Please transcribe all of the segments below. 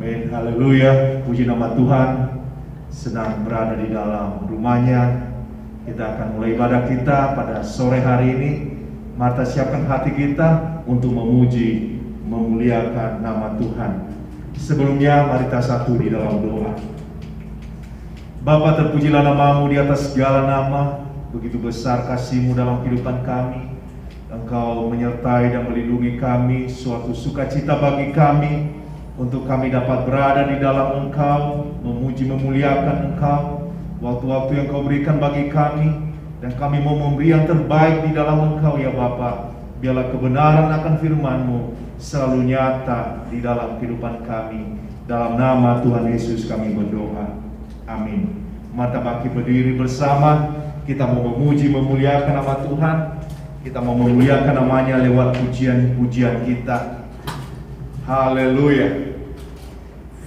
Amin, haleluya, puji nama Tuhan. Senang berada di dalam rumahnya. Kita akan mulai ibadah kita pada sore hari ini. Mari kita siapkan hati kita untuk memuji, memuliakan nama Tuhan. Sebelumnya mari kita satu di dalam doa. Bapa, terpujilah nama-Mu di atas segala nama. Begitu besar kasih-Mu dalam kehidupan kami. Engkau menyertai dan melindungi kami, suatu sukacita bagi kami untuk kami dapat berada di dalam Engkau, memuji memuliakan Engkau, waktu-waktu yang Kau berikan bagi kami, dan kami mau memberi yang terbaik di dalam Engkau ya Bapa. Biarlah kebenaran akan firman-Mu selalu nyata di dalam kehidupan kami. Dalam nama Tuhan Yesus kami berdoa, amin. Mata baki berdiri bersama, kita mau memuji memuliakan nama Tuhan. Kita mau memuliakan namanya lewat pujian-pujian kita. Haleluya.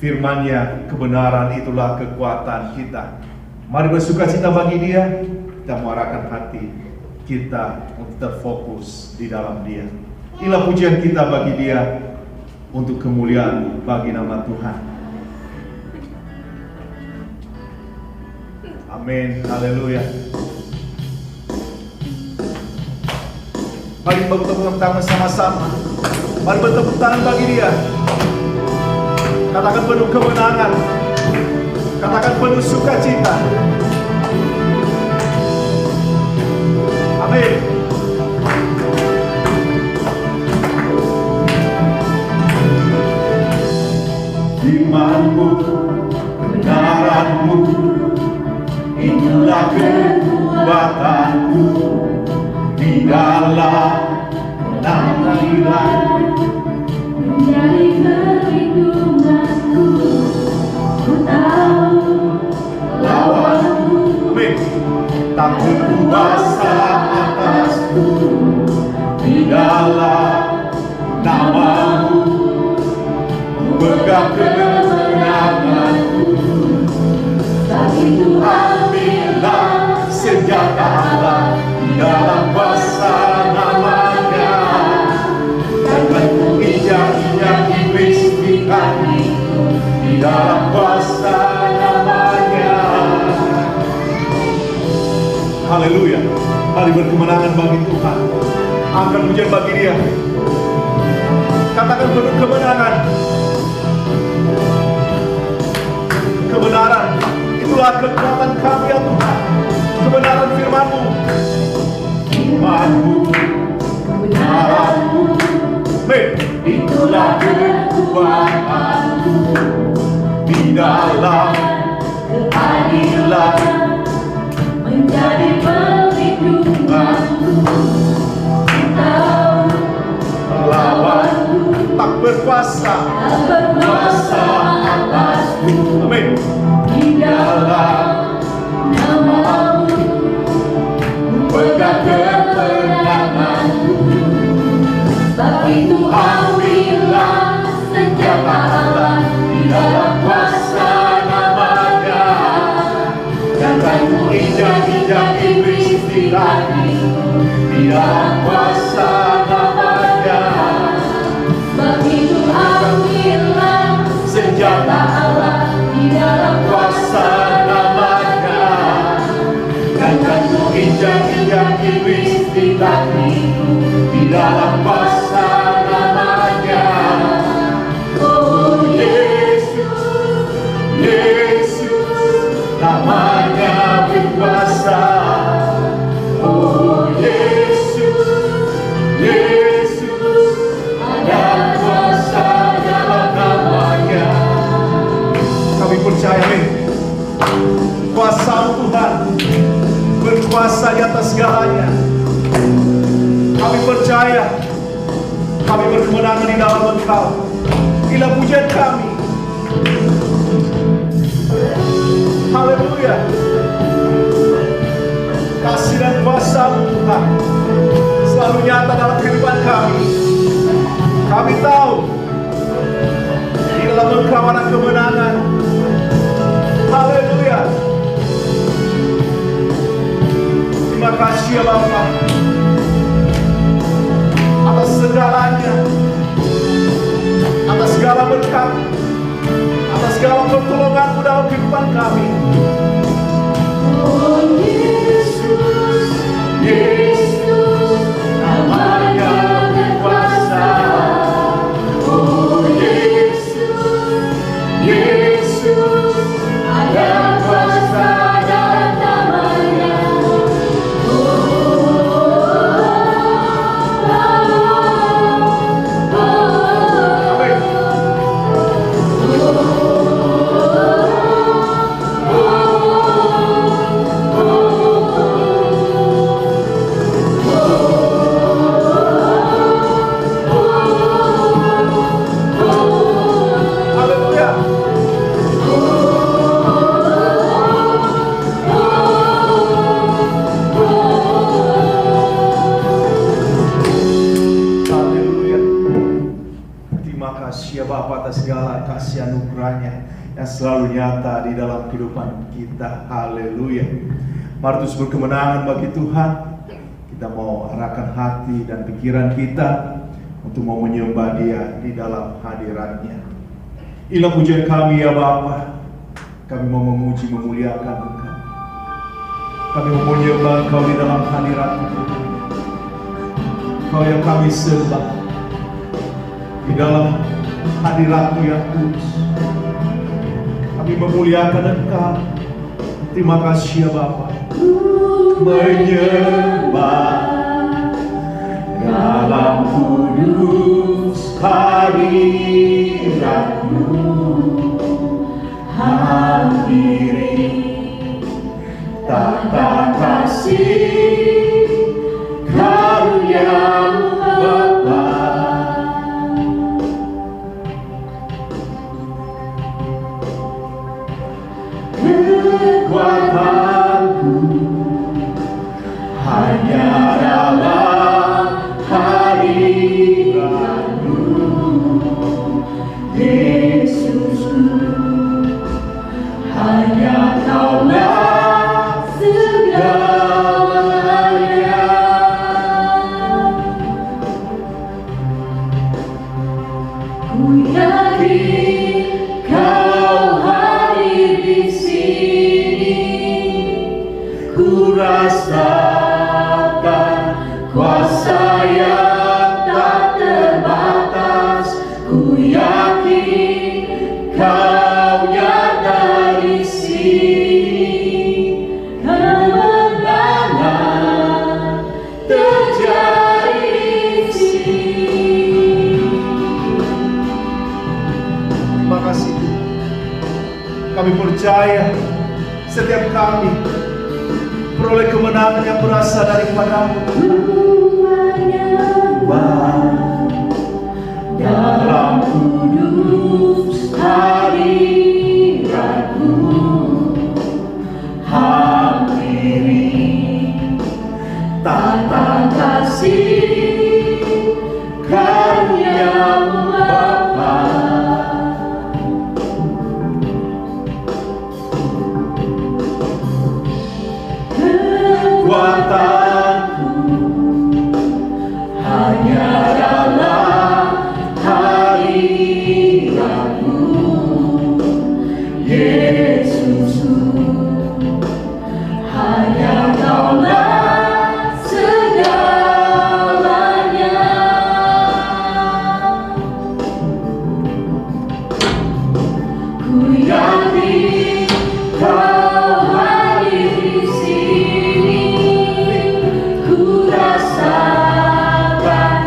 Firman-Nya, kebenaran itulah kekuatan kita. Mari bersukacita bagi Dia. Kita mengarahkan hati kita untuk terfokus di dalam Dia. Inilah pujian kita bagi Dia, untuk kemuliaan bagi nama Tuhan. Amin. Haleluya. Mari bertepuk tangan sama-sama. Mari bertepuk tangan bagi Dia. Katakan penuh kemenangan. Katakan penuh sukacita. Amin. Firman-Mu, kebenaran-Mu, inilah kekuatan-Mu di dalam penampilan menjadi perlindunganku. Ku tahu lawanku, amin, tak berkuasa atasku. Di dalam nama-Mu memegang kemenanganku. Saat itu ambillah senjata Allah di dalam kuasa nama-Nya, dan menginjak-injak iblis di kakiku di dalam kuasa nama-Nya. Haleluya. Mari berkemenangan bagi Tuhan. Angkat pujian bagi Dia. Katakan penuh kemenangan. Kebenaran itulah kekuatan kami ya Tuhan. Kebenaran firman-Mu, firman-Mu, kebenaran-Mu, itulah kekuatanku di dalam keadilan menjadi perlindunganku. Engkau lawanku, tak berkuasa atasku. Amin. Di dalam nama-Mu memegang kemenanganku. Sebab itu ambillah senjata Allah di dalam kuasa nama-Nya, jangan ku injak-injak iblis di kakiku di dalam kuasa nama-Nya. Sebab itu ambillah senjata Allah di dalam kuasa nama-Nya, jangan ku injak-injak iblis di kakiku di dalam kuasa nama-Nya. Oh Yesus, Yesus, namanya berkuasa. Oh Yesus, Yesus, ada kuasa dalam nama-Nya. Kami percaya nih, kuasa Tuhan berkuasa di atas segalanya. Kami percaya, kami berkemenangan di dalam Engkau. Inilah pujian kami. Haleluya. Kasih dan kuasa-Mu Tuhan selalu nyata dalam kehidupan kami. Kami tahu di dalam Engkau ada kemenangan. Haleluya. Terima kasih ya Bapa atas segalanya, atas segala berkat, dalam kehidupan kami. Oh Yesus, Yesus, namanya berkuasa. Oh Yesus, Yesus, ada kuasa dalam namanya. Atas segala kasih anugerahnya yang selalu nyata di dalam kehidupan kita. Haleluya. Mari terus berkemenangan bagi Tuhan. Kita mau arahkan hati dan pikiran kita untuk mau menyembah Dia di dalam hadirat-Nya. Inilah pujian kami ya Bapa. Kami mau memuji memuliakan Engkau. Kami mau menyembah Engkau di dalam hadirat-Mu. Kau yang kami sembah di dalam hadirat-Mu yang kudus. Kami memuliakan Engkau. Terima kasih ya Bapa. Menyembah dalam kudus hadirat-Mu, hampiri tata kasih karunia-Mu Bapa. Kekuatanku hanya dalam hadirat-Mu, Yesusku. Hanya Kaulah segalanya. Ku yakin Kau hadir di sini. Ku rasakan kuasa yang tak terbatas. Ku yakin Kau nyata di sini. Kemenangan terjadi di sini. Terima kasih. Kami percaya setiap kami peroleh kemenangan yang berasal daripada-Mu. Dalam kudus hadirat-Mu, hampiri tata kasih karunia-Mu Bapa. Kekuatanku hanya dalam hadirat-Mu, Yesusku. Hanya Kaulah segalanya. Ku yakin Kau hadir di sini. Ku rasakan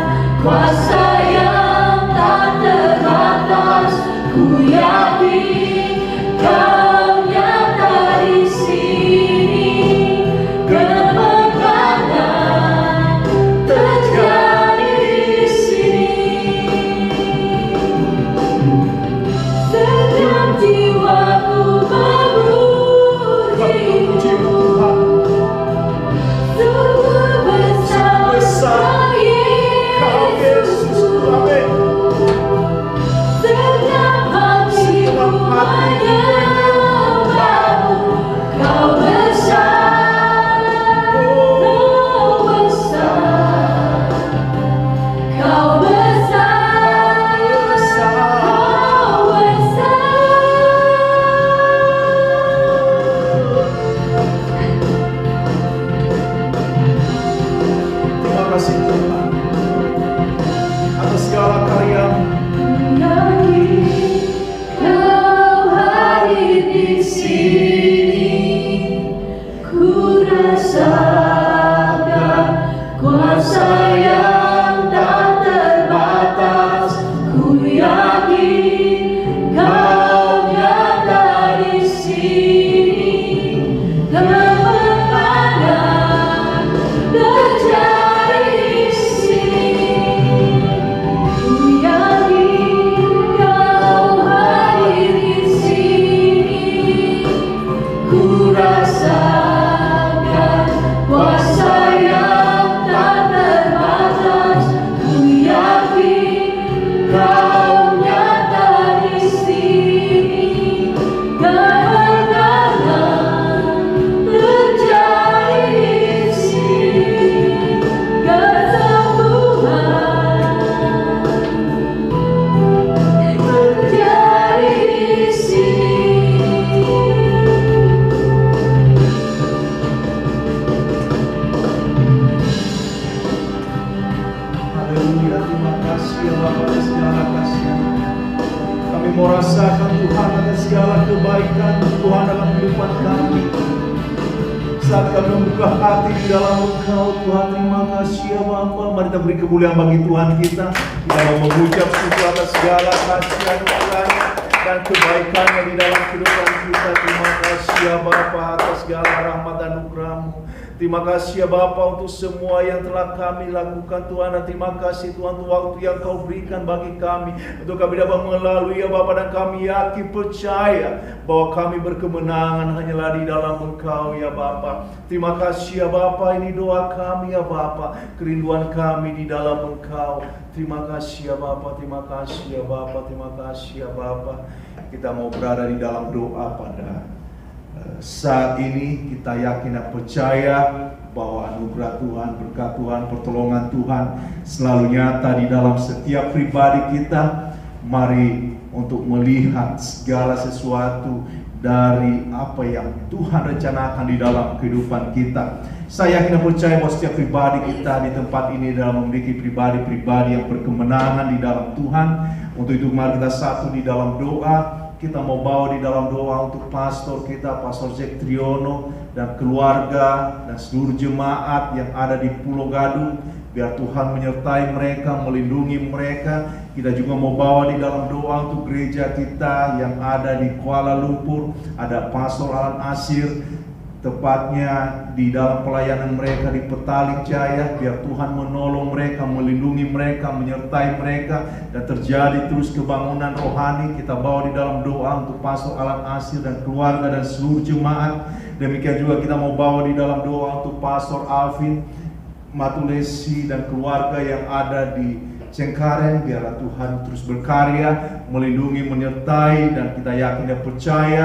kuasa yang tak terbatas. Ku yakin Kau nyata di sini. Kemenangan terjadi di sini. Setiap jiwaku mau rasakan Tuhan atas segala kebaikan Tuhan dalam kehidupan kami. Saat kami membuka hati di dalam Engkau, Tuhan, terima kasih ya Bapa. Mari kita beri kemuliaan bagi Tuhan kita. Kita mau mengucap syukur atas segala kasih anugerah-Nya dan kebaikannya di dalam kehidupan kita. Terima kasih ya Bapa atas segala rahmat dan anugerah-Mu. Terima kasih ya Bapa untuk semua yang telah kami lakukan Tuhan. Dan terima kasih Tuhan untuk waktu yang Kau berikan bagi kami, untuk kami dapat melalui ya Bapa. Dan kami yakin percaya bahwa kami berkemenangan hanyalah di dalam Engkau ya Bapa. Terima kasih ya Bapa, ini doa kami ya Bapa, kerinduan kami di dalam Engkau. Terima kasih ya Bapa, terima kasih ya Bapa, terima kasih ya Bapa. Kita mau berada di dalam doa pada saat ini. Kita yakin dan percaya bahwa anugerah Tuhan, berkat Tuhan, pertolongan Tuhan selalu nyata di dalam setiap pribadi kita. Mari untuk melihat segala sesuatu dari apa yang Tuhan rencanakan di dalam kehidupan kita. Saya yakin dan percaya bahwa setiap pribadi kita di tempat ini dalam memiliki pribadi-pribadi yang berkemenangan di dalam Tuhan. Untuk itu mari kita satu di dalam doa. Kita mau bawa di dalam doa untuk pastor kita, Pastor Jack Triono, dan keluarga dan seluruh jemaat yang ada di Pulau Gadung. Biar Tuhan menyertai mereka, melindungi mereka. Kita juga mau bawa di dalam doa untuk gereja kita yang ada di Kuala Lumpur. Ada Pastor Alan Asir, tepatnya di dalam pelayanan mereka di Petaling Jaya. Biar Tuhan menolong mereka, melindungi mereka, menyertai mereka, dan terjadi terus kebangunan rohani. Kita bawa di dalam doa untuk Pastor Alan Asir dan keluarga dan seluruh jemaat. Demikian juga kita mau bawa di dalam doa untuk Pastor Alvin Matulesi dan keluarga yang ada di Cengkareng. Biarlah Tuhan terus berkarya, melindungi, menyertai, dan kita yakin dan percaya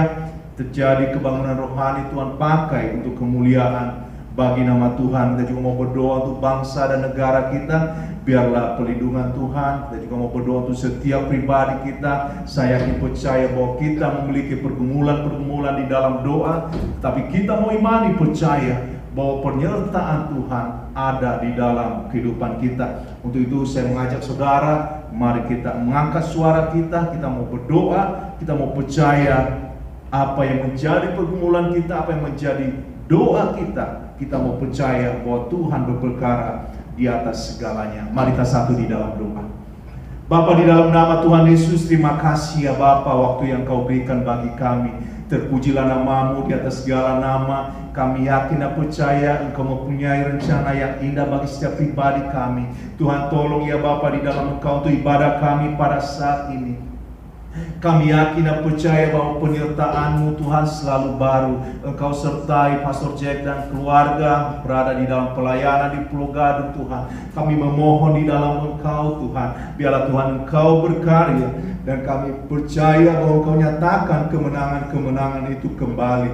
terjadi kebangunan rohani. Tuhan pakai untuk kemuliaan bagi nama Tuhan. Kita juga mau berdoa untuk bangsa dan negara kita. Biarlah pelindungan Tuhan. Kita juga mau berdoa untuk setiap pribadi kita. Saya yakin percaya bahwa kita memiliki pergumulan-pergumulan di dalam doa, tapi kita mau imani, percaya bahwa penyertaan Tuhan ada di dalam kehidupan kita. Untuk itu saya mengajak saudara, mari kita mengangkat suara kita. Kita mau berdoa, kita mau percaya apa yang menjadi pergumulan kita, apa yang menjadi doa kita. Kita mau percaya bahwa Tuhan berperkara di atas segalanya. Mari kita satu di dalam doa. Bapa, di dalam nama Tuhan Yesus, terima kasih ya Bapa, waktu yang Kau berikan bagi kami. Terpujilah nama-Mu di atas segala nama. Kami yakin dan percaya Engkau mempunyai rencana yang indah bagi setiap pribadi kami. Tuhan, tolong ya Bapa, di dalam Engkau untuk ibadah kami pada saat ini. Kami yakin dan percaya bahwa penyertaan-Mu Tuhan selalu baru. Engkau sertai Pastor Jack dan keluarga berada di dalam pelayanan di Pulau Gadung Tuhan. Kami memohon di dalam Engkau Tuhan. Biarlah Tuhan Engkau berkarya, dan kami percaya bahwa Engkau nyatakan kemenangan-kemenangan itu kembali.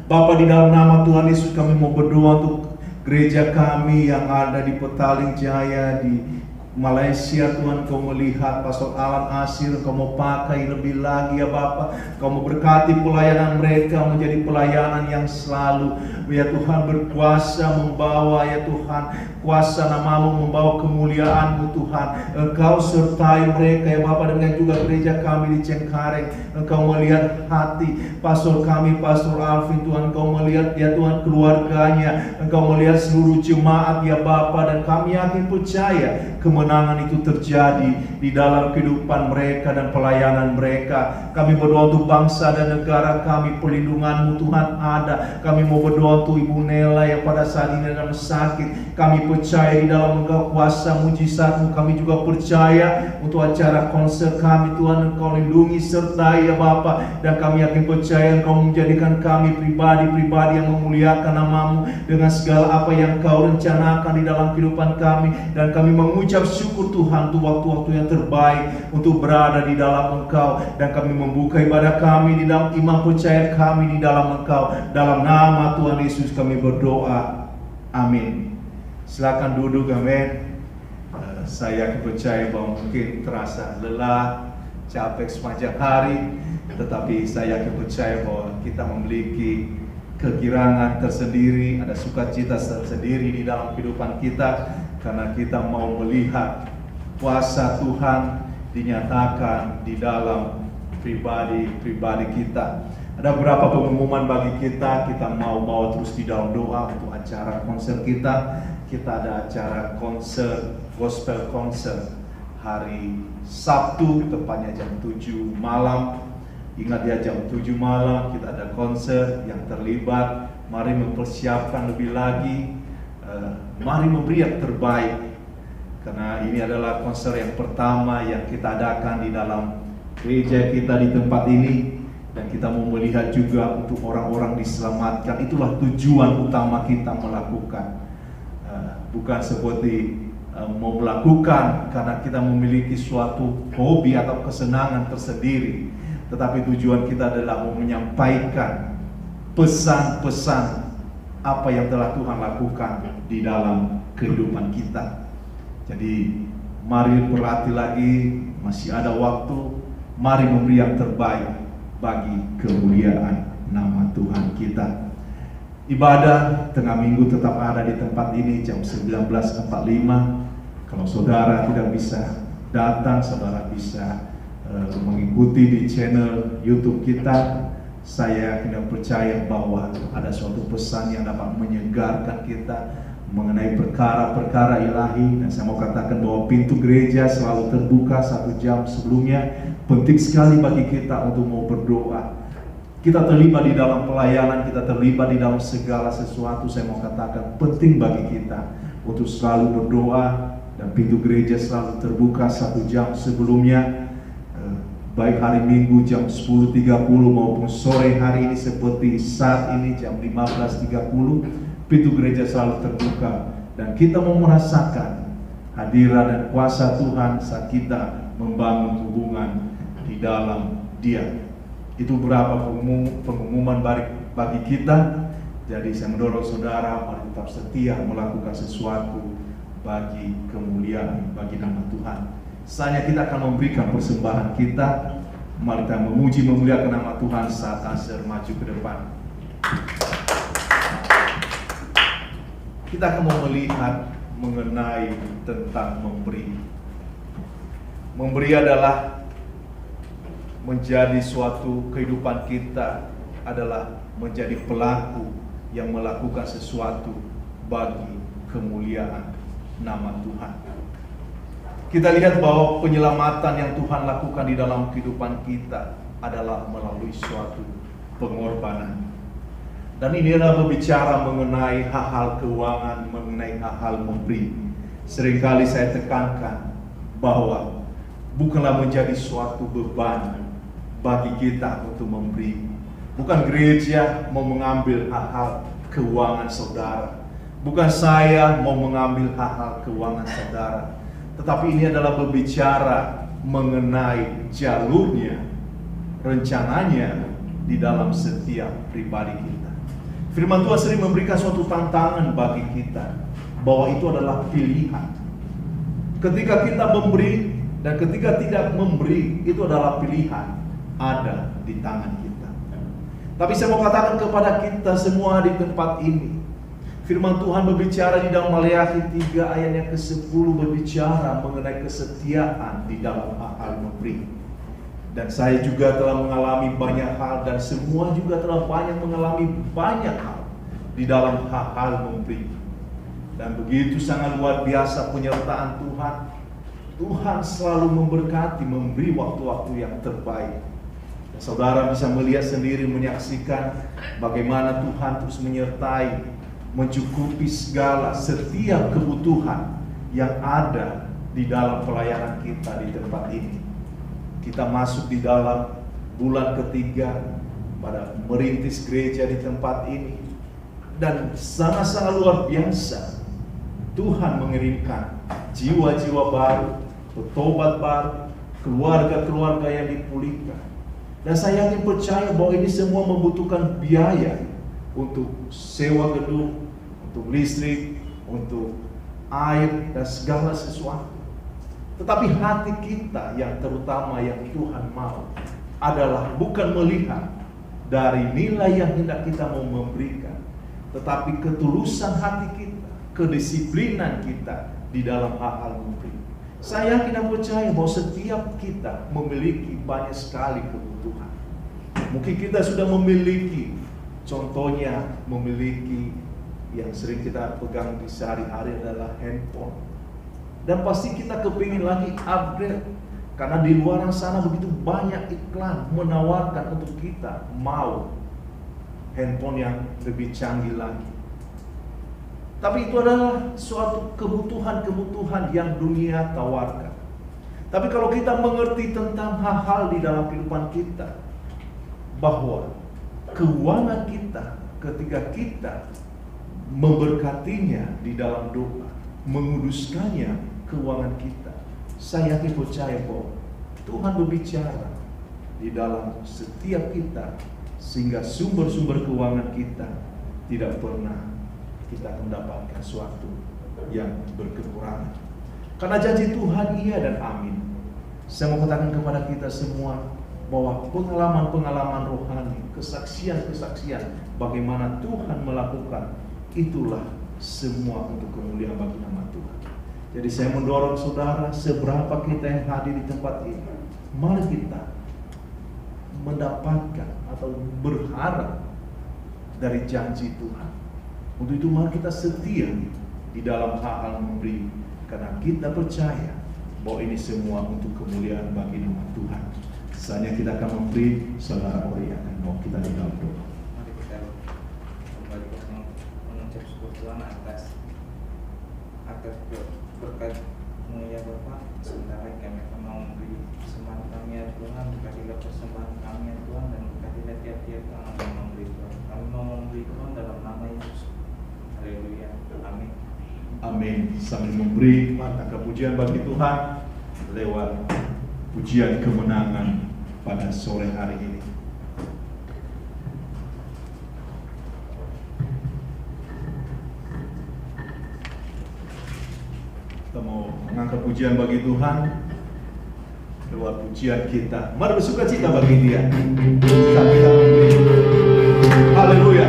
Bapa, di dalam nama Tuhan Yesus kami mau berdoa untuk gereja kami yang ada di Petaling Jaya di Malaysia. Tuhan, Kau melihat Pastor Alan Asir, Kau mau pakai lebih lagi ya Bapa. Kau mau berkati pelayanan mereka menjadi pelayanan yang selalu ya Tuhan berkuasa membawa ya Tuhan, kuasa nama-Mu membawa kemuliaan-Mu Tuhan. Engkau sertai mereka ya Bapa, dengan juga gereja kami di Cengkareng. Engkau melihat hati pastor kami, Pastor Alvin Tuhan. Engkau melihat ya Tuhan keluarganya. Engkau melihat seluruh jemaat ya Bapa, dan kami yakin percaya kemenangan itu terjadi di dalam kehidupan mereka dan pelayanan mereka. Kami berdoa untuk bangsa dan negara kami, perlindungan-Mu Tuhan ada. Kami mau berdoa untuk Ibu Nela yang pada saat ini dalam sakit. Kami percaya di dalam Engkau kuasa mujizat-Mu. Kami juga percaya untuk acara konser kami Tuhan, Engkau lindungi sertai ya Bapa, dan kami yakin percaya Engkau menjadikan kami pribadi-pribadi yang memuliakan nama-Mu dengan segala apa yang Kau rencanakan di dalam kehidupan kami. Dan kami mengucap syukur Tuhan untuk waktu-waktu yang terbaik untuk berada di dalam Engkau, dan kami membuka ibadah kami di dalam iman percaya kami di dalam Engkau. Dalam nama Tuhan Yesus kami berdoa, amin. Silakan duduk, amin. Saya percaya bahwa mungkin terasa lelah, capek sepanjang hari, tetapi saya percaya bahwa kita memiliki kegirangan tersendiri, ada sukacita tersendiri di dalam kehidupan kita, karena kita mau melihat kuasa Tuhan dinyatakan di dalam pribadi kita. Ada beberapa pengumuman bagi kita mau bawa terus di dalam doa untuk acara konser kita. Kita ada acara konser, gospel konser hari Sabtu, tepatnya jam 7 malam. Ingat ya, jam 7 malam kita ada konser yang terlibat. Mari mempersiapkan lebih lagi, mari memberi yang terbaik. Karena ini adalah konser yang pertama yang kita adakan di dalam gereja kita di tempat ini. Dan kita mau melihat juga untuk orang-orang diselamatkan. Itulah tujuan utama kita melakukan. Bukan seperti mau melakukan karena kita memiliki suatu hobi atau kesenangan tersendiri. Tetapi tujuan kita adalah mau menyampaikan pesan-pesan apa yang telah Tuhan lakukan di dalam kehidupan kita. Jadi mari berlatih lagi, masih ada waktu. Mari memberi yang terbaik bagi kemuliaan nama Tuhan kita. Ibadah tengah minggu tetap ada di tempat ini jam 19.45. Kalau saudara tidak bisa datang, saudara bisa mengikuti di channel YouTube kita. Saya tidak percaya bahwa ada suatu pesan yang dapat menyegarkan kita mengenai perkara-perkara ilahi. Dan saya mau katakan bahwa pintu gereja selalu terbuka 1 jam sebelumnya. Penting sekali bagi kita untuk mau berdoa. Kita terlibat di dalam pelayanan, kita terlibat di dalam segala sesuatu. Saya mau katakan penting bagi kita untuk selalu berdoa. Dan pintu gereja selalu terbuka 1 jam sebelumnya. Baik hari Minggu jam 10.30 maupun sore hari ini seperti saat ini jam 15.30, pintu gereja selalu terbuka. Dan kita mau merasakan hadirat dan kuasa Tuhan saat kita membangun hubungan di dalam Dia. Itu berapa pengumuman bagi kita. Jadi saya mendorong saudara mari tetap setia melakukan sesuatu bagi kemuliaan bagi nama Tuhan. Saatnya kita akan memberikan persembahan kita. Mari kita memuji memuliakan nama Tuhan saat Aser maju ke depan. Kita akan melihat mengenai tentang memberi. Memberi adalah menjadi suatu kehidupan kita, adalah menjadi pelaku yang melakukan sesuatu bagi kemuliaan nama Tuhan. Kita lihat bahwa penyelamatan yang Tuhan lakukan di dalam kehidupan kita adalah melalui suatu pengorbanan. Dan ini adalah berbicara mengenai hal-hal keuangan, mengenai hal-hal memberi. Seringkali saya tekankan bahwa bukanlah menjadi suatu beban bagi kita untuk memberi. Bukan gereja mau mengambil hal-hal keuangan saudara. Bukan saya mau mengambil hal-hal keuangan saudara. Tetapi ini adalah berbicara mengenai jalurnya, rencananya di dalam setiap pribadi kita. Firman Tuhan sering memberikan suatu tantangan bagi kita, bahwa itu adalah pilihan. Ketika kita memberi dan ketika tidak memberi, itu adalah pilihan ada di tangan kita. Tapi saya mau katakan kepada kita semua di tempat ini, firman Tuhan berbicara di dalam Maleakhi 3 ayat yang ke-10 berbicara mengenai kesetiaan di dalam hal memberi. Dan saya juga telah mengalami banyak hal dan semua juga telah mengalami banyak hal di dalam hal memberi. Dan begitu sangat luar biasa penyertaan Tuhan. Tuhan selalu memberkati, memberi waktu-waktu yang terbaik. Dan saudara bisa melihat sendiri, menyaksikan bagaimana Tuhan terus menyertai, mencukupi segala setiap kebutuhan yang ada di dalam pelayanan kita di tempat ini. Kita masuk di dalam bulan ketiga pada merintis gereja di tempat ini, dan sangat-sangat luar biasa Tuhan mengirimkan jiwa-jiwa baru, bertobat baru, keluarga-keluarga yang dipulihkan. Dan saya yakin percaya bahwa ini semua membutuhkan biaya untuk sewa gedung, untuk listrik, untuk air dan segala sesuatu. Tetapi hati kita yang terutama yang Tuhan mau adalah bukan melihat dari nilai yang hendak kita mau memberikan, tetapi ketulusan hati kita, kedisiplinan kita di dalam hal-hal memberi. Saya yakin dan percaya bahwa setiap kita memiliki banyak sekali kebutuhan. Mungkin kita sudah memiliki, contohnya memiliki yang sering kita pegang di sehari-hari adalah handphone. Dan pasti kita kepingin lagi upgrade, karena di luar sana begitu banyak iklan menawarkan untuk kita mau handphone yang lebih canggih lagi. Tapi itu adalah suatu kebutuhan-kebutuhan yang dunia tawarkan. Tapi kalau kita mengerti tentang hal-hal di dalam kehidupan kita, bahwa keuangan kita ketika kita memberkatinya di dalam doa, menguduskannya keuangan kita, saya yakin percaya bahwa Tuhan berbicara di dalam setiap kita, sehingga sumber-sumber keuangan kita tidak pernah kita mendapatkan sesuatu yang berkekurangan. Karena janji Tuhan iya dan amin. Saya mau katakan kepada kita semua bahwa pengalaman-pengalaman rohani, kesaksian-kesaksian bagaimana Tuhan melakukan, itulah semua untuk kemuliaan bagi nama Tuhan. Jadi saya mendorong saudara, seberapa kita yang hadir di tempat ini, mari kita mendapatkan atau berharap dari janji Tuhan. Untuk itu mari kita setia di dalam hal-hal memberi, karena kita percaya bahwa ini semua untuk kemuliaan bagi nama Tuhan. Saatnya kita akan memberi, saudara Ori akan mau kita di dalam doa. Mari kita kembali mengucap syukur Tuhan atas berkat-Mu ya Bapa. Sementara kami akan mau memberi persembahan kami ya Tuhan, berkatilah persembahan kami ya Tuhan, dan berkatilah tiap-tiap yang akan memberi Tuhan. Kami mau memberi Tuhan dalam nama Yesus. Haleluya. Amin. Amin. Sambil memberi maka pujian bagi Tuhan lewat pujian kemenangan pada sore hari ini. Kita mau mengangkat pujian bagi Tuhan lewat pujian kita. Mari bersuka cita bagi Dia saat kita memberi. Haleluya.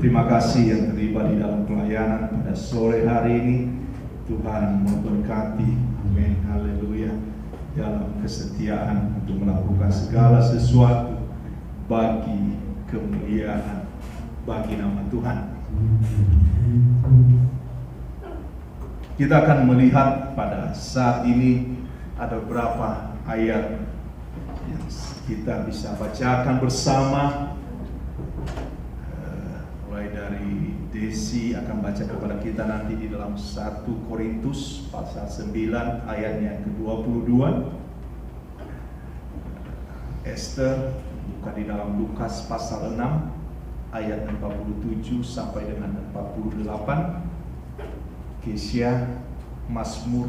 Terima kasih yang terlibat di dalam pelayanan pada sore hari ini. Tuhan memberkati, amin, haleluya, dalam kesetiaan untuk melakukan segala sesuatu bagi kemuliaan bagi nama Tuhan. Kita akan melihat pada saat ini ada beberapa ayat yang kita bisa bacakan bersama. Mulai dari Desi akan baca kepada kita nanti di dalam 1 Korintus pasal 9 ayatnya ke-22. Esther buka di dalam Lukas pasal 6 ayat 47 sampai dengan 48. Kesya Mazmur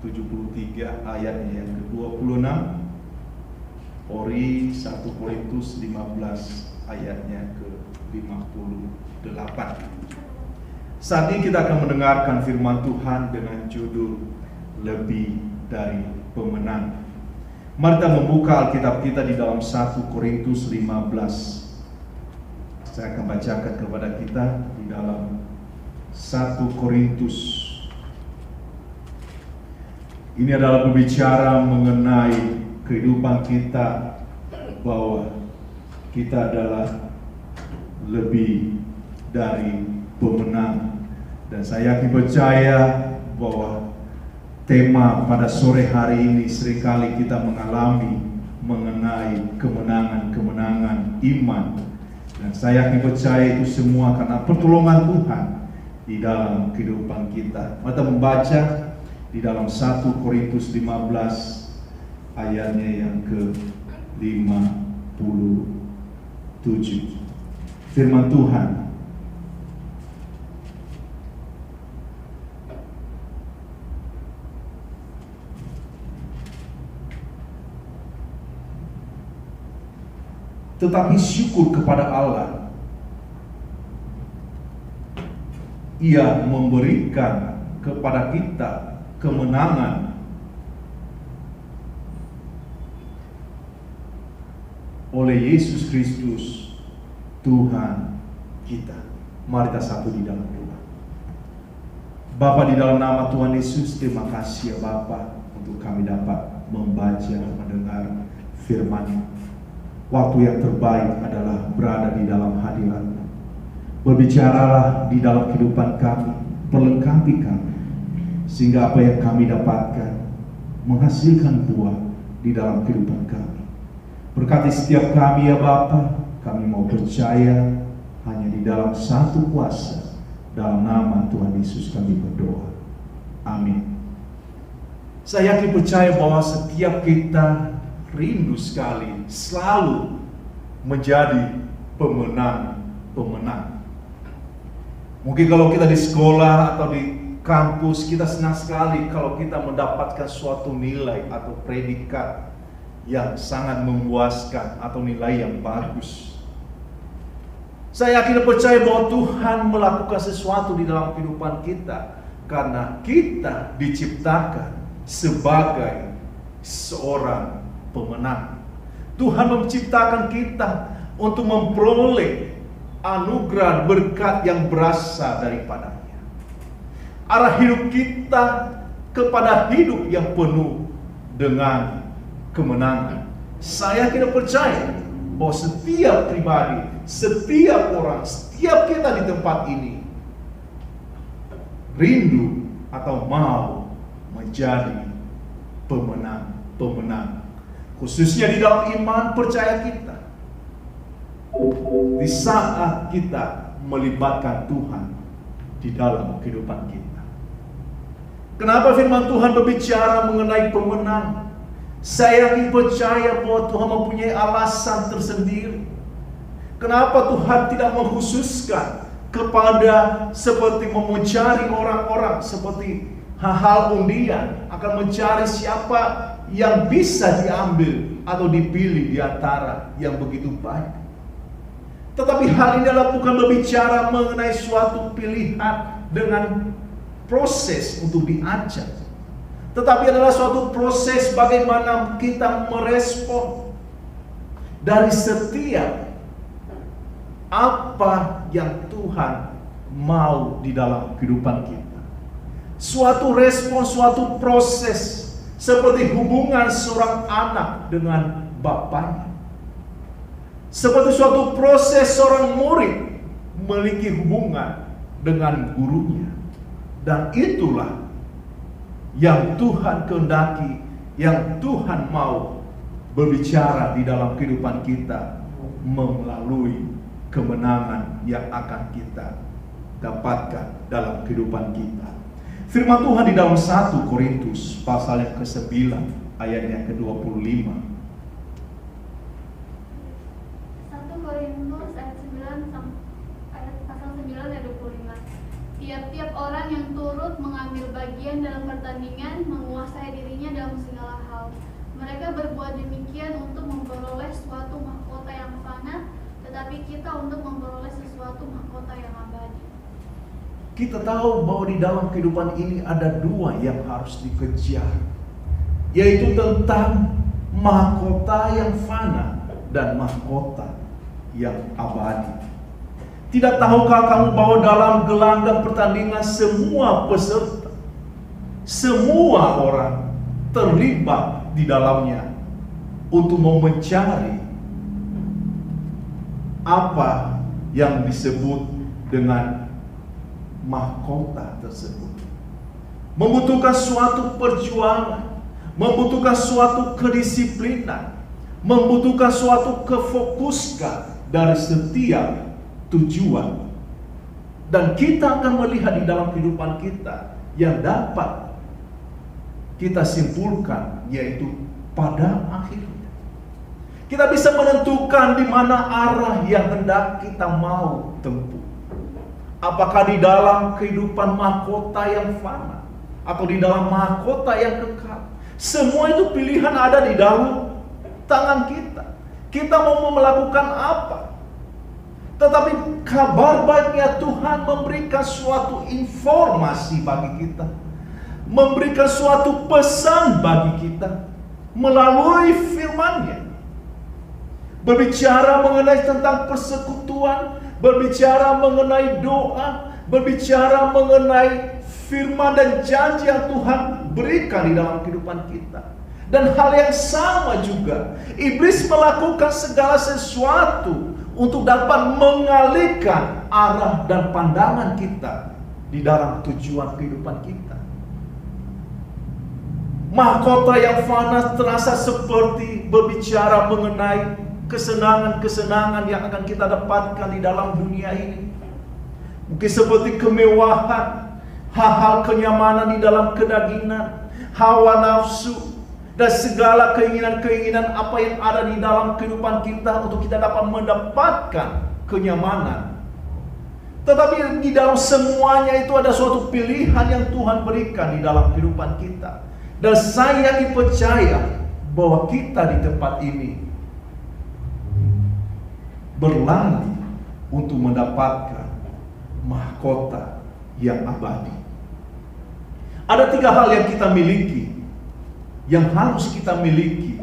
73 ayatnya yang ke-26, Ori 1 Korintus 15 ayatnya ke-58. Saat ini kita akan mendengarkan firman Tuhan dengan judul Lebih dari Pemenang. Mari kita membuka Alkitab kita di dalam 1 Korintus 15. Saya akan bacakan kepada kita di dalam 1 Korintus. Ini adalah berbicara mengenai kehidupan kita, bahwa kita adalah lebih dari pemenang. Dan saya yakin percaya bahwa tema pada sore hari ini seringkali kita mengalami mengenai kemenangan-kemenangan iman. Dan saya yakin percaya itu semua karena pertolongan Tuhan di dalam kehidupan kita. Mari kita membaca di dalam 1 Korintus 15 ayatnya yang ke-57. Firman Tuhan. Tetapi syukur kepada Allah, Ia memberikan kepada kita kemenangan oleh Yesus Kristus Tuhan kita. Mari kita satu di dalam doa. Bapa, di dalam nama Tuhan Yesus, terima kasih ya Bapa untuk kami dapat membaca, mendengar firman. Waktu yang terbaik adalah berada di dalam hadirat-Mu. Berbicaralah di dalam kehidupan kami, perlengkapi kami, sehingga apa yang kami dapatkan menghasilkan buah di dalam kehidupan kami. Berkati setiap kami ya Bapa, kami mau percaya hanya di dalam satu kuasa, dalam nama Tuhan Yesus kami berdoa. Amin. Saya yakin percaya bahwa setiap kita rindu sekali selalu menjadi pemenang. Mungkin kalau kita di sekolah atau di kampus, kita senang sekali kalau kita mendapatkan suatu nilai atau predikat yang sangat memuaskan atau nilai yang bagus. Saya yakin percaya bahwa Tuhan melakukan sesuatu di dalam kehidupan kita karena kita diciptakan sebagai seorang pemenang. Tuhan menciptakan kita untuk memperoleh anugerah berkat yang berasal daripadanya. Arah hidup kita kepada hidup yang penuh dengan kemenangan. Saya tidak percaya bahwa setiap pribadi, setiap orang, setiap kita di tempat ini rindu atau mau menjadi pemenang. Khususnya di dalam iman percaya kita. Di saat kita melibatkan Tuhan di dalam kehidupan kita. Kenapa firman Tuhan berbicara mengenai pemenang? Saya yakin percaya bahwa Tuhan mempunyai alasan tersendiri. Kenapa Tuhan tidak mengkhususkan kepada seperti mencari orang-orang seperti hal-hal undian, akan mencari siapa yang bisa diambil atau dipilih di antara yang begitu baik. Tetapi hal ini adalah bukan berbicara mengenai suatu pilihan dengan proses untuk diajak, tetapi adalah suatu proses bagaimana kita merespon dari setiap apa yang Tuhan mau di dalam kehidupan kita. Suatu respon, suatu proses seperti hubungan seorang anak dengan bapaknya. Seperti suatu proses seorang murid memiliki hubungan dengan gurunya. Dan itulah yang Tuhan kehendaki, yang Tuhan mau berbicara di dalam kehidupan kita melalui kemenangan yang akan kita dapatkan dalam kehidupan kita. Firman Tuhan di dalam 1 Korintus pasal yang ke-9 ayat yang ke-25. 1 Korintus ayat pasal 9 ayat 25. Tiap-tiap orang yang turut pertandingan, menguasai dirinya dalam segala hal. Mereka berbuat demikian untuk memperoleh suatu mahkota yang fana, tetapi kita untuk memperoleh sesuatu mahkota yang abadi. Kita tahu bahwa di dalam kehidupan ini ada dua yang harus dikejar, yaitu tentang mahkota yang fana dan mahkota yang abadi. Tidak tahukah kamu bahwa dalam gelanggang pertandingan semua peserta, semua orang terlibat di dalamnya untuk mencari apa yang disebut dengan mahkota tersebut. Membutuhkan suatu perjuangan, membutuhkan suatu kedisiplinan, membutuhkan suatu kefokusan dari setiap tujuan. Dan kita akan melihat di dalam kehidupan kita yang dapat kita simpulkan, yaitu pada akhirnya kita bisa menentukan di mana arah yang hendak kita mau tempuh. Apakah di dalam kehidupan mahkota yang fana atau di dalam mahkota yang kekal? Semua itu pilihan ada di dalam tangan kita. Kita mau melakukan apa? Tetapi kabar baiknya Tuhan memberikan suatu informasi bagi kita, memberikan suatu pesan bagi kita melalui firman-Nya. Berbicara mengenai tentang persekutuan, berbicara mengenai doa, berbicara mengenai firman dan janji yang Tuhan berikan di dalam kehidupan kita. Dan hal yang sama juga, iblis melakukan segala sesuatu untuk dapat mengalihkan arah dan pandangan kita di dalam tujuan kehidupan kita. Mahkota yang fana terasa seperti berbicara mengenai kesenangan-kesenangan yang akan kita dapatkan di dalam dunia ini. Mungkin seperti kemewahan, hal-hal kenyamanan di dalam kedagingan, hawa nafsu, dan segala keinginan-keinginan apa yang ada di dalam kehidupan kita untuk kita dapat mendapatkan kenyamanan. Tetapi di dalam semuanya itu ada suatu pilihan yang Tuhan berikan di dalam kehidupan kita. Dan saya percaya bahwa kita di tempat ini berlari untuk mendapatkan mahkota yang abadi. Ada 3 hal yang kita miliki, yang harus kita miliki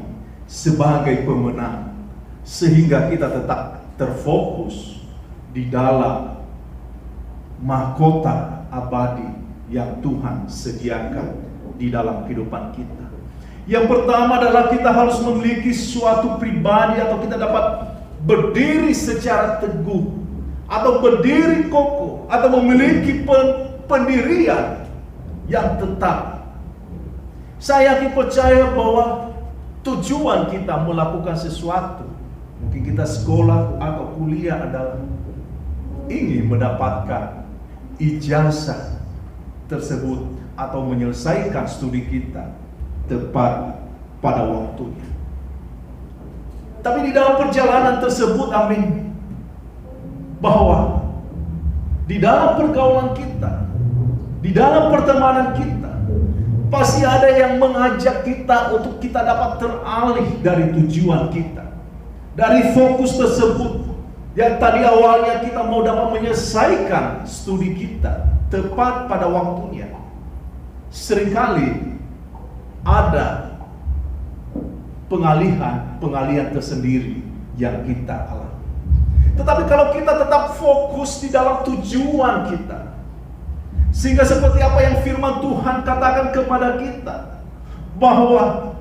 sebagai pemenang, sehingga kita tetap terfokus di dalam mahkota abadi yang Tuhan sediakan di dalam kehidupan kita. Yang pertama adalah kita harus memiliki suatu pribadi, atau kita dapat berdiri secara teguh, atau berdiri kokoh, atau memiliki pendirian yang tetap. Saya percaya bahwa tujuan kita melakukan sesuatu, mungkin kita sekolah atau kuliah, adalah ingin mendapatkan ijazah tersebut atau menyelesaikan studi kita tepat pada waktunya. Tapi di dalam perjalanan tersebut, amin, bahwa di dalam pergaulan kita, di dalam pertemanan kita, pasti ada yang mengajak kita untuk kita dapat teralih dari tujuan kita, dari fokus tersebut. Yang tadi awalnya kita mau dapat menyelesaikan studi kita tepat pada waktunya, seringkali ada pengalihan tersendiri yang kita alami. Tetapi kalau kita tetap fokus di dalam tujuan kita, sehingga seperti apa yang firman Tuhan katakan kepada kita, bahwa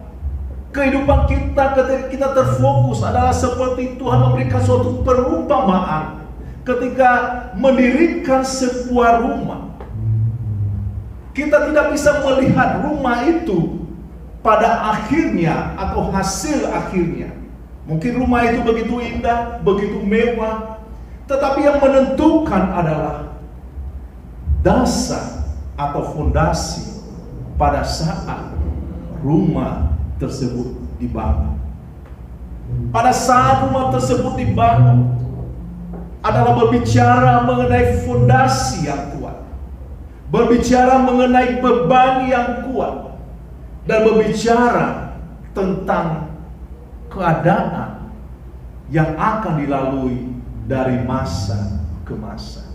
kehidupan kita ketika kita terfokus adalah seperti Tuhan memberikan suatu perumpamaan ketika mendirikan sebuah rumah. Kita tidak bisa melihat rumah itu pada akhirnya atau hasil akhirnya. Mungkin rumah itu begitu indah, begitu mewah, tetapi yang menentukan adalah dasar atau fondasi pada saat rumah tersebut dibangun. Pada saat rumah tersebut dibangun adalah berbicara mengenai fondasi yang kuat, berbicara mengenai beban yang kuat, dan berbicara tentang keadaan yang akan dilalui dari masa ke masa.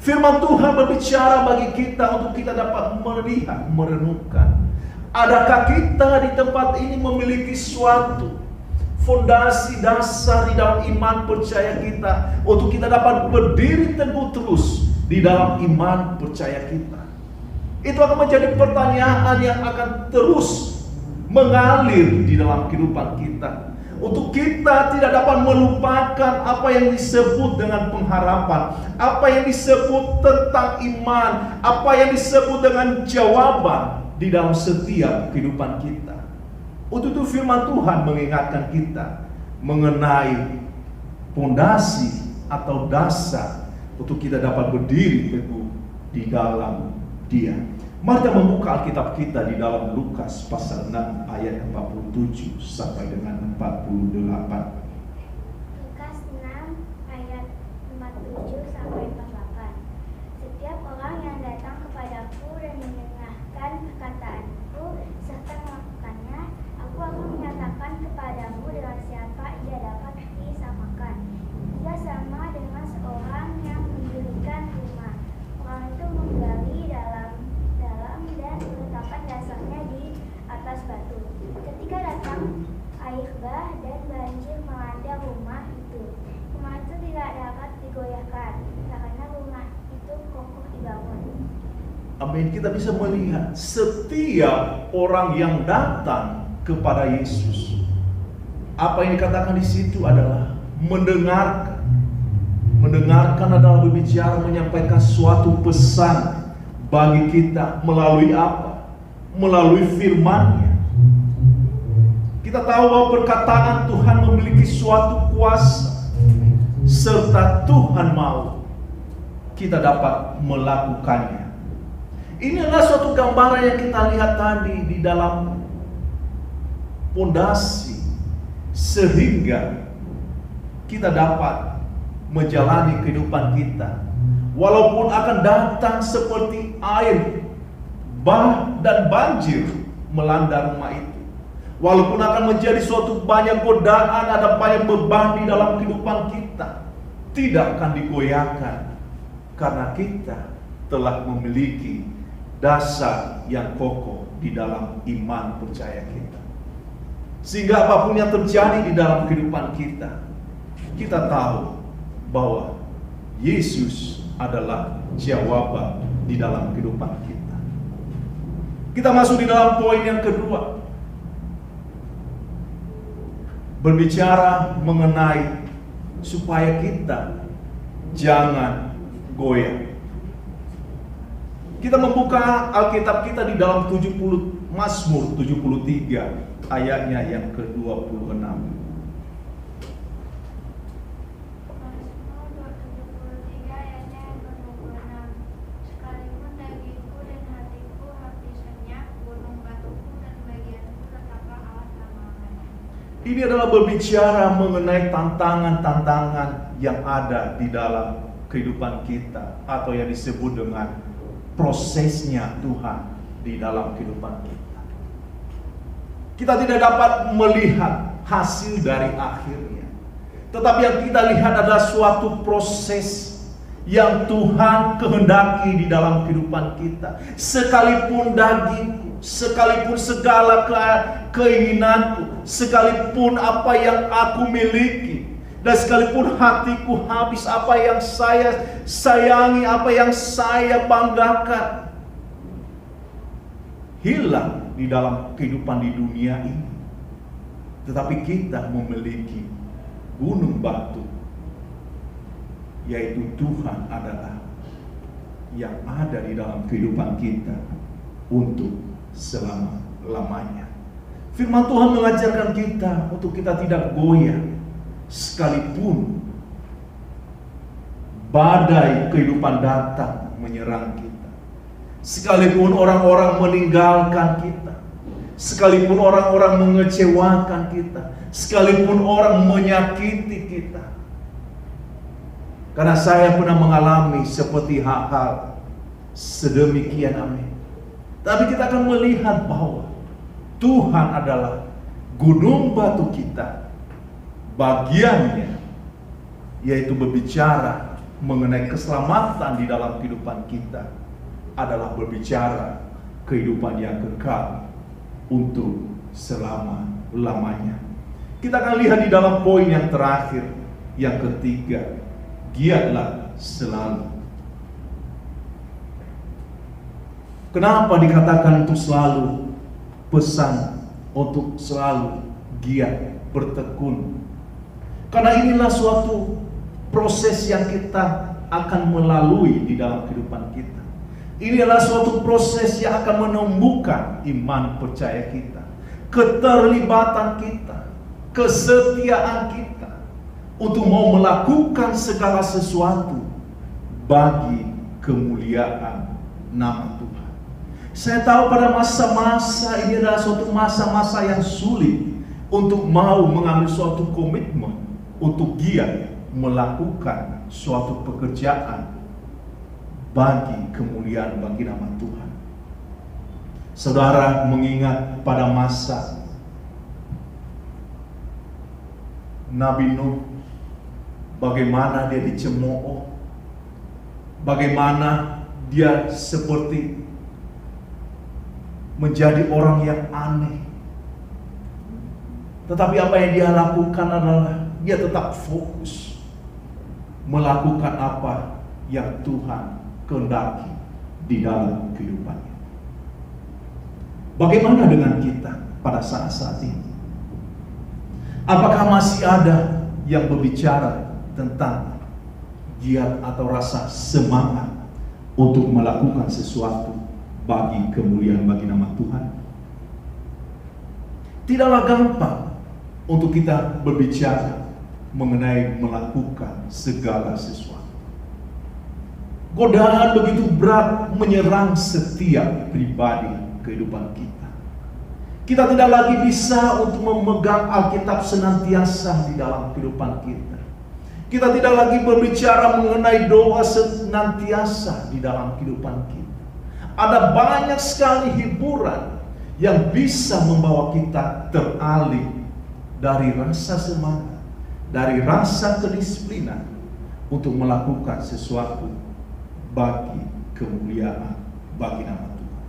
Firman Tuhan berbicara bagi kita untuk kita dapat melihat, merenungkan. Adakah kita di tempat ini memiliki suatu fondasi dasar di dalam iman percaya kita untuk kita dapat berdiri teguh terus di dalam iman percaya kita? Itu akan menjadi pertanyaan yang akan terus mengalir di dalam kehidupan kita, untuk kita tidak dapat melupakan apa yang disebut dengan pengharapan, apa yang disebut tentang iman, apa yang disebut dengan jawaban di dalam setiap kehidupan kita. Untuk itu firman Tuhan mengingatkan kita mengenai fondasi atau dasar untuk kita dapat berdiri teguh di dalam Dia. Mari kita membuka Alkitab kita di dalam Lukas pasal 6 ayat 47 sampai dengan 48. Lukas 6 ayat 47 sampai 48. Setiap orang yang datang kepadaku dan mendengarkan perkataanku serta melakukannya, aku akan menyatakan kepadamu dengan siapa ia dapat disamakan. Ia sama dengan seorang yang mendirikan rumah. Orang itu menggali dalam dan meletakkan dasarnya di atas batu. Ketika datang air bah dan banjir melanda rumah itu tidak dapat digoyahkan karena rumah itu kokoh dibangun. Amin. Kita bisa melihat setiap orang yang datang kepada Yesus, apa yang dikatakan di situ adalah mendengarkan. Mendengarkan adalah berbicara, menyampaikan suatu pesan bagi kita melalui apa? Melalui firman-Nya. Kita tahu bahwa perkataan Tuhan memiliki suatu kuasa, serta Tuhan mau kita dapat melakukannya. Ini adalah suatu gambaran yang kita lihat tadi di dalam fondasi, sehingga kita dapat menjalani kehidupan kita. Walaupun akan datang seperti air bah dan banjir melanda rumah itu, walaupun akan menjadi suatu banyak godaan, ada banyak beban di dalam kehidupan kita, tidak akan digoyahkan karena kita telah memiliki dasar yang kokoh di dalam iman percaya kita. Sehingga apapun yang terjadi di dalam kehidupan kita, kita tahu bahwa Yesus adalah jawaban di dalam kehidupan kita. Kita masuk di dalam poin yang kedua, berbicara mengenai supaya kita jangan goyah. Kita membuka Alkitab kita di dalam Mazmur 73 ayatnya yang ke-26. Ini adalah berbicara mengenai tantangan-tantangan yang ada di dalam kehidupan kita, atau yang disebut dengan prosesnya Tuhan di dalam kehidupan kita. Kita tidak dapat melihat hasil dari akhirnya, tetapi yang kita lihat adalah suatu proses yang Tuhan kehendaki di dalam kehidupan kita. Sekalipun dagingku, sekalipun segala keinginanku, sekalipun apa yang aku miliki, dan sekalipun hatiku habis, apa yang saya sayangi, apa yang saya banggakan, hilang di dalam kehidupan di dunia ini. Tetapi kita memiliki gunung batu, yaitu Tuhan adalah yang ada di dalam kehidupan kita untuk selama-lamanya. Firman Tuhan mengajarkan kita untuk kita tidak goyah sekalipun badai kehidupan datang menyerang kita, sekalipun orang-orang meninggalkan kita, sekalipun orang-orang mengecewakan kita, sekalipun orang menyakiti kita. Karena saya pernah mengalami seperti hal-hal sedemikian, amin. Tapi kita akan melihat bahwa Tuhan adalah gunung batu kita. Bagiannya yaitu berbicara mengenai keselamatan di dalam kehidupan kita adalah berbicara kehidupan yang kekal untuk selama-lamanya. Kita akan lihat di dalam poin yang terakhir, yang ketiga, giatlah selalu. Kenapa dikatakan untuk selalu? Pesan untuk selalu giat, bertekun. Karena inilah suatu proses yang kita akan melalui di dalam kehidupan kita. Ini adalah suatu proses yang akan menumbuhkan iman percaya kita, keterlibatan kita, kesetiaan kita untuk mau melakukan segala sesuatu bagi kemuliaan nama Tuhan. Saya tahu pada masa-masa ini adalah suatu masa-masa yang sulit untuk mau mengambil suatu komitmen untuk giat melakukan suatu pekerjaan bagi kemuliaan bagi nama Tuhan. Saudara mengingat pada masa Nabi Nuh, bagaimana dia dicemooh, bagaimana dia seperti menjadi orang yang aneh. Tetapi apa yang dia lakukan adalah dia tetap fokus melakukan apa yang Tuhan kehendaki di dalam kehidupannya. Bagaimana dengan kita pada saat-saat ini? Apakah masih ada yang berbicara tentang giat atau rasa semangat untuk melakukan sesuatu bagi kemuliaan bagi nama Tuhan? Tidaklah gampang untuk kita berbicara mengenai melakukan segala sesuatu. Godaan begitu berat menyerang setiap pribadi kehidupan kita. Kita tidak lagi bisa untuk memegang Alkitab senantiasa di dalam kehidupan kita. Kita tidak lagi berbicara mengenai doa senantiasa di dalam kehidupan kita. Ada banyak sekali hiburan yang bisa membawa kita teralih dari rasa semangat, dari rasa kedisiplinan untuk melakukan sesuatu bagi kemuliaan bagi nama Tuhan.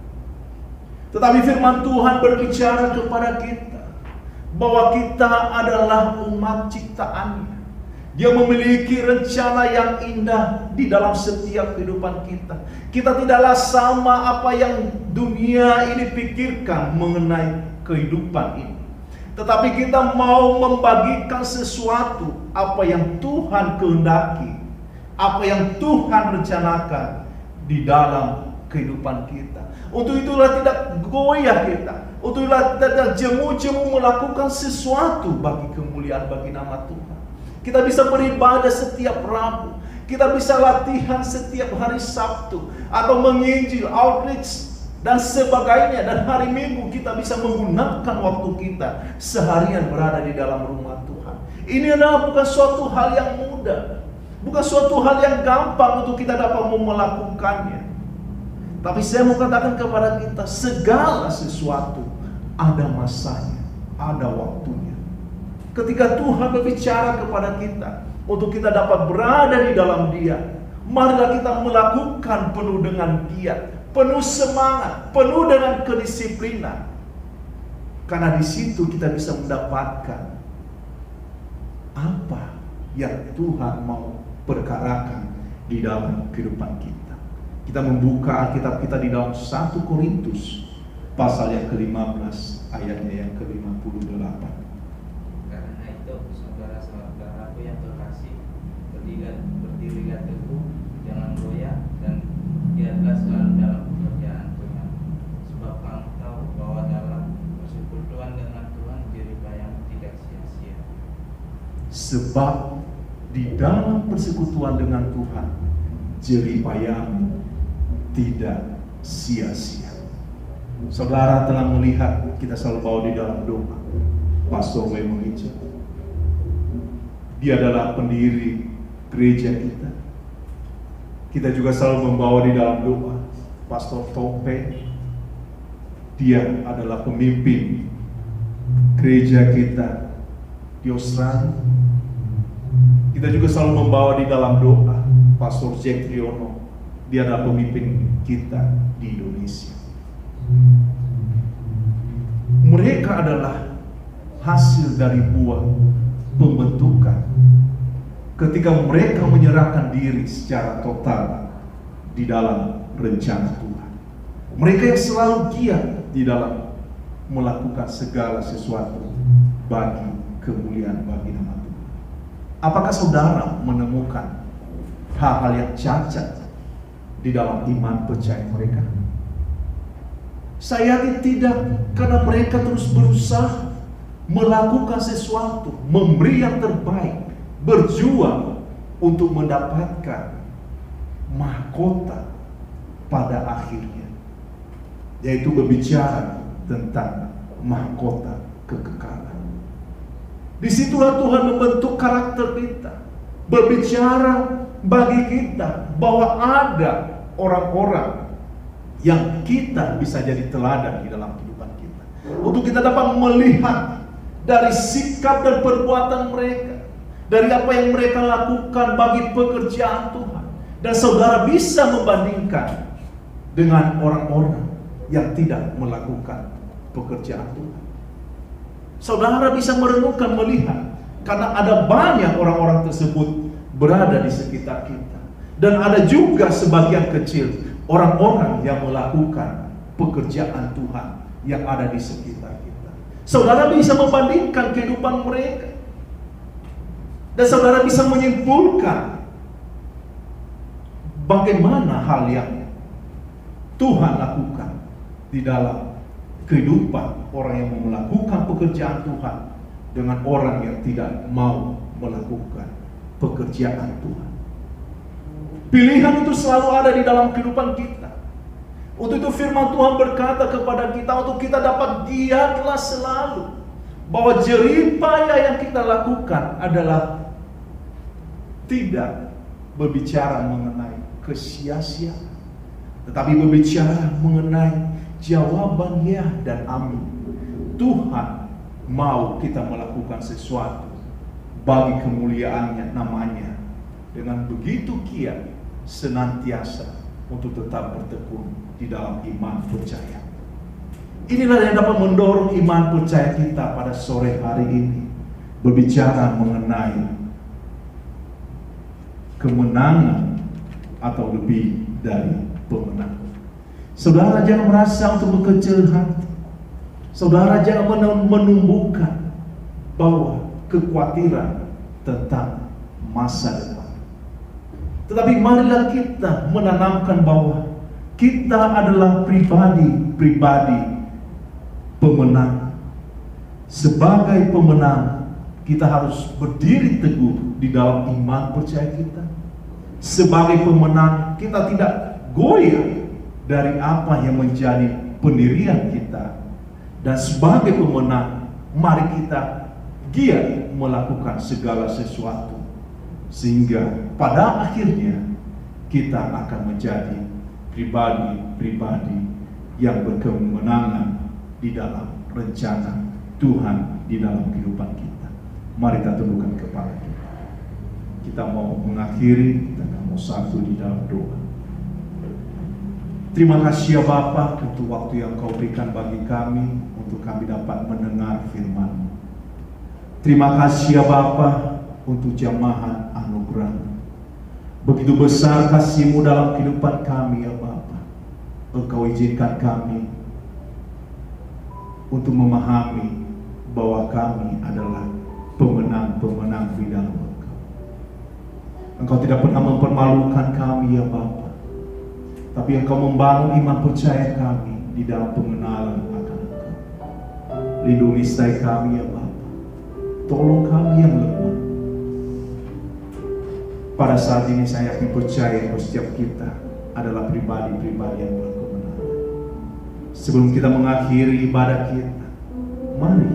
Tetapi firman Tuhan berbicara kepada kita bahwa kita adalah umat ciptaannya. Dia memiliki rencana yang indah di dalam setiap kehidupan kita. Kita tidaklah sama apa yang dunia ini pikirkan mengenai kehidupan ini. Tetapi kita mau membagikan sesuatu apa yang Tuhan kehendaki, apa yang Tuhan rencanakan di dalam kehidupan kita. Untuk itulah tidak goyah kita. Untuk itulah tidak jemu-jemu melakukan sesuatu bagi kemuliaan bagi nama Tuhan. Kita bisa beribadah setiap Rabu, kita bisa latihan setiap hari Sabtu, atau menginjil, outreach, dan sebagainya. Dan hari Minggu kita bisa menggunakan waktu kita seharian berada di dalam rumah Tuhan. Ini adalah bukan suatu hal yang mudah, bukan suatu hal yang gampang untuk kita dapat melakukannya. Tapi saya mau katakan kepada kita, segala sesuatu ada masanya, ada waktunya. Ketika Tuhan berbicara kepada kita untuk kita dapat berada di dalam Dia, marilah kita melakukan penuh dengan giat, penuh semangat, penuh dengan kedisiplinan. Karena di situ kita bisa mendapatkan apa yang Tuhan mau perkarakan di dalam kehidupan kita. Kita membuka Alkitab kita di dalam 1 Korintus pasal yang ke-15 ayatnya yang ke-58. Karena itu, saudara-saudaraku yang terkasih, berdirilah teguh, jangan goyah, dan giatlah selalu dalam pekerjaan Tuhan. Sebab kamu tahu bahwa dalam persekutuan dengan Tuhan jeripayah tidak sia-sia. Sebab di dalam persekutuan dengan Tuhan jeripayahmu tidak sia-sia. Saudara telah melihat, kita selalu bawa di dalam doa Pastor Wei Mengica. Dia adalah pendiri gereja kita. Kita juga selalu membawa di dalam doa Pastor Tope. Dia adalah pemimpin gereja kita di Australia. Kita juga selalu membawa di dalam doa Pastor Jack Riono. Dia adalah pemimpin kita di Indonesia. Mereka adalah hasil dari buah pembentukan ketika mereka menyerahkan diri secara total di dalam rencana Tuhan. Mereka yang selalu giat di dalam melakukan segala sesuatu bagi kemuliaan bagi nama Tuhan. Apakah saudara menemukan hal-hal yang cacat di dalam iman percaya mereka? Saya tidak, karena mereka terus berusaha melakukan sesuatu, memberi yang terbaik, berjuang untuk mendapatkan mahkota pada akhirnya, yaitu berbicara tentang mahkota kekekalan. Disitulah Tuhan membentuk karakter kita, berbicara bagi kita bahwa ada orang-orang yang kita bisa jadi teladan di dalam kehidupan kita, untuk kita dapat melihat dari sikap dan perbuatan mereka, dari apa yang mereka lakukan bagi pekerjaan Tuhan, dan saudara bisa membandingkan dengan orang-orang yang tidak melakukan pekerjaan Tuhan. Saudara bisa merenungkan, melihat, karena ada banyak orang-orang tersebut berada di sekitar kita, dan ada juga sebagian kecil orang-orang yang melakukan pekerjaan Tuhan yang ada di sekitar kita. Saudara bisa membandingkan kehidupan mereka, dan saudara bisa menyimpulkan bagaimana hal yang Tuhan lakukan di dalam kehidupan orang yang melakukan pekerjaan Tuhan dengan orang yang tidak mau melakukan pekerjaan Tuhan. Pilihan itu selalu ada di dalam kehidupan kita. Untuk itu firman Tuhan berkata kepada kita untuk kita dapat giatlah selalu, bahwa jeripaya yang kita lakukan adalah tidak berbicara mengenai kesia-siaan, tetapi berbicara mengenai jawaban ya dan amin. Tuhan mau kita melakukan sesuatu bagi kemuliaannya namanya, dengan begitu giat senantiasa untuk tetap bertekun di dalam iman percaya. Inilah yang dapat mendorong iman percaya kita pada sore hari ini, berbicara mengenai kemenangan atau lebih dari pemenang. Saudara jangan merasa untuk berkecil hati. Saudara jangan menumbuhkan bahwa kekhawatiran tentang masa depan. Tetapi marilah kita menanamkan bahwa kita adalah pribadi pemenang. Sebagai pemenang, kita harus berdiri teguh di dalam iman percaya kita. Sebagai pemenang, kita tidak goyah dari apa yang menjadi pendirian kita. Dan sebagai pemenang, mari kita giat melakukan segala sesuatu, sehingga pada akhirnya kita akan menjadi pribadi yang berkemenangan di dalam rencana Tuhan di dalam kehidupan kita. Mari kita tundukkan kepala kita. Kita mau mengakhiri, kita mau satu di dalam doa. Terima kasih ya Bapa untuk waktu yang Kau berikan bagi kami, untuk kami dapat mendengar firman-Mu. Terima kasih ya Bapa untuk jamahan anugerah. Begitu besar kasih-Mu dalam kehidupan kami ya Bapa. Engkau izinkan kami untuk memahami bahwa kami adalah pemenang-pemenang di dalam Engkau. Engkau tidak pernah mempermalukan kami ya Bapa, tapi Engkau membangun iman percaya kami di dalam pengenalan akan Engkau. Lindungi setiap kami ya Bapa. Tolong kami yang lemah. Pada saat ini saya yakin percaya bahwa setiap kita adalah pribadi-pribadi yang berkemenangan. Sebelum kita mengakhiri ibadah kita, mari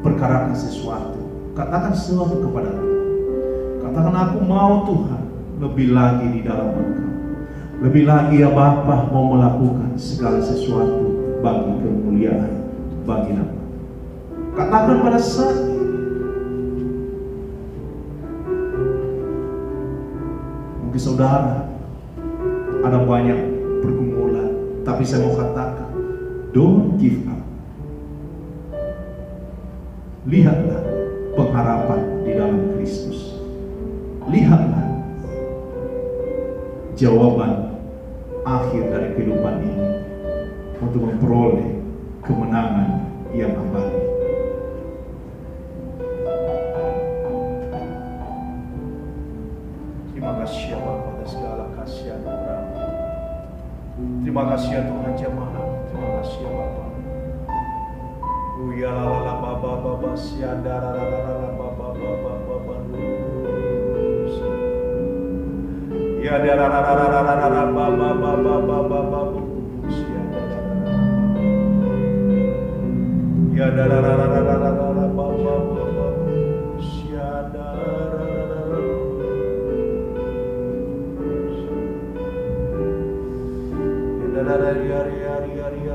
perkarakan sesuatu. Katakan sesuatu kepada Tuhan. Katakan, aku mau Tuhan lebih lagi di dalam Engkau. Lebih lagi ya Bapa mau melakukan segala sesuatu bagi kemuliaan, bagi nama. Katakan pada saat ini. Mungkin saudara ada banyak pergumulan, tapi saya mau katakan, don't give up. Lihatlah pengharapan di dalam Kristus. Lihatlah jawaban akhir dari kehidupan ini untuk memperoleh kemenangan yang abadi. Terima kasih ya Bapa atas segala kasih anugerah-Mu. Terima kasih ya Tuhan jemaat. Terima kasih ya Bapa. Ya la la la baba baba siada la la la la baba baba baba ya da la la la la la la baba baba baba baba siada ya da la la la la la la la baba baba siada ya da la la ya ya ya ya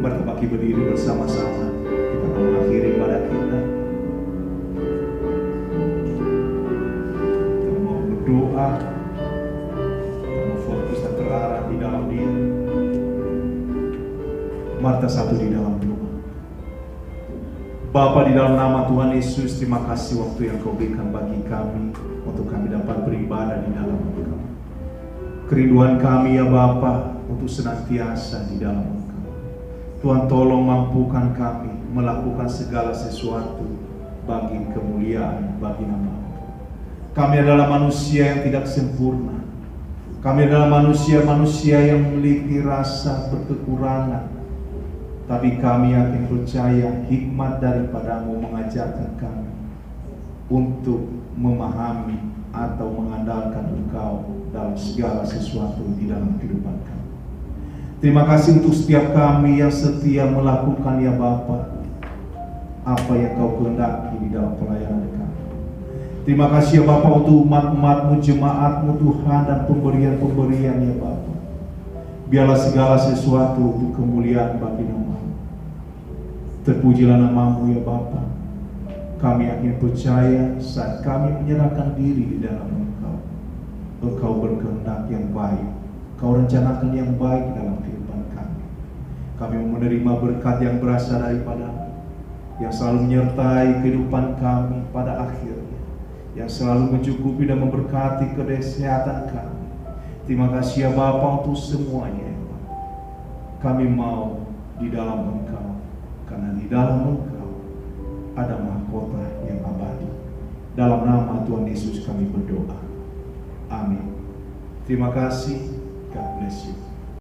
bertepaki berdiri bersama-sama, kita akan mengakhiri ibadah kita. Kita mau berdoa, kita mau fokus dan terarah di dalam Dia. Mari satu di dalam doa. Bapa, di dalam nama Tuhan Yesus, terima kasih waktu yang Kau berikan bagi kami untuk kami dapat beribadah di dalam Engkau. Kerinduan kami ya Bapa untuk senantiasa di dalam Engkau. Tuhan tolong mampukan kami melakukan segala sesuatu bagi kemuliaan, bagi nama Engkau. Kami adalah manusia yang tidak sempurna. Kami adalah manusia-manusia yang memiliki rasa berkekurangan. Tapi kami yakin percaya hikmat daripadamu mengajarkan kami untuk memahami atau mengandalkan Engkau dalam segala sesuatu di dalam kehidupan kami. Terima kasih untuk setiap kami yang setia melakukan ya Bapa apa yang Kau kehendaki di dalam pelayanan kami. Terima kasih ya Bapa untuk umat-umat-Mu, jemaat-Mu Tuhan, dan pemberian-pemberian ya Bapa. Biarlah segala sesuatu untuk kemuliaan bagi nama-Mu. Terpujilah nama-Mu ya Bapa. Kami yakin percaya saat kami menyerahkan diri di dalam Engkau, Engkau berkehendak yang baik. Kau rencanakan yang baik dalam kehidupan kami. Kami menerima berkat yang berasal daripada-Mu, yang selalu menyertai kehidupan kami pada akhirnya, yang selalu mencukupi dan memberkati kesehatan kami. Terima kasih ya Bapa untuk semuanya ya Bapa. Kami mau di dalam Engkau, karena di dalam Engkau ada mahkota yang abadi. Dalam nama Tuhan Yesus kami berdoa. Amin. Terima kasih. God bless you.